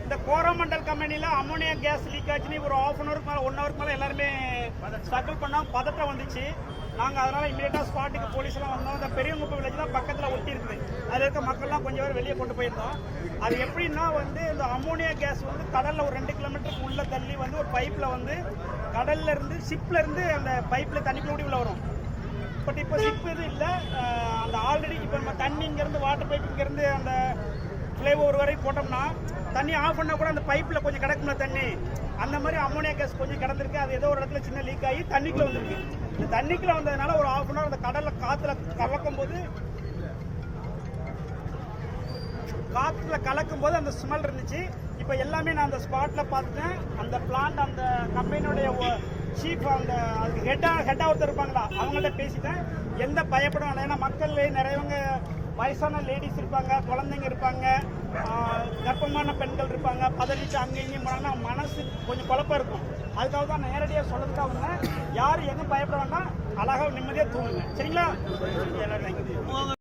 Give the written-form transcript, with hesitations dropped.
இந்த கோரமண்டல் கம்பெனியில் ammonia gas leak ஆச்சுன்னு ஒரு ½ அன் ஹவருக்கு மேலே 1 ஹவருக்கு மேலே எல்லாருமே ஸ்ட்ரகிள் பண்ணால் பதட்டம் வந்துச்சு. நாங்கள் அதனால் இமீடியட்டாக ஸ்பாட்டுக்கு போலீஸ்லாம் வந்தோம். இந்த பெரியங்குப்பம் வில்லேஜ் தான் பக்கத்தில் ஒட்டி இருக்குது. அதில் இருக்க மக்கள்லாம் கொஞ்சம் பேர் வெளியே கொண்டு போயிருந்தோம். அது எப்படின்னா இந்த அமோனியா கேஸ் கடலில் ஒரு 2 கிலோமீட்டருக்கு உள்ளே தள்ளி ஒரு பைப்பில் கடல்ல இருந்து ஷிப்பில் இருந்து அந்த பைப்பில் தண்ணிக்குள்ள உள்ள வரும். பட் இப்போ ஷிப் இது இல்லை. அந்த ஆல்ரெடி இப்போ நம்ம தண்ணி இங்கேருந்து வாட்டர் பைப் இங்கேருந்து அந்த ஃப்ளைஓவர் வரை போட்டோம்னா தண்ணி ஆஃப் பண்ணால் கூட அந்த பைப்பில் கொஞ்சம் கிடக்கும்ல தண்ணி, அந்த மாதிரி அமோனியா கேஸ் கொஞ்சம் கிடந்திருக்கு. அது ஏதோ ஒரு இடத்துல சின்ன லீக் ஆகி தண்ணிக்குள்ளே வந்திருக்கு. இந்த தண்ணிக்குள்ளே வந்ததுனால ஒரு ½ அன் ஹவர் அந்த கடலில் காற்றுல கலக்கும் போது அந்த ஸ்மெல் இருந்துச்சு. இப்போ எல்லாமே நான் அந்த ஸ்பாட்டில் பார்த்துட்டேன். அந்த பிளான்ட் அந்த கம்பெனியோடைய சீஃப் அதுக்கு ஹெட்டாக ஒருத்தர் இருப்பாங்களா, அவங்கள்ட்ட பேசிட்டேன். எந்த பயப்படும் இல்லை. ஏன்னா மக்கள் நிறையவங்க வயசான லேடிஸ் இருப்பாங்க, குழந்தைங்க இருப்பாங்க, கர்ப்பமான பெண்கள் இருப்பாங்க. பதறிச்சு அங்கே இங்கேயும் போனாங்கன்னா மனசு கொஞ்சம் குழப்பம் இருக்கும். அதுக்காக தான் நேரடியாக சொல்றதுக்காக வந்தேன். யாரும் எங்கே பயப்பட வேண்டாம், அழகாக நிம்மதியாக தூங்குங்க. சரிங்களா? எல்லாரும்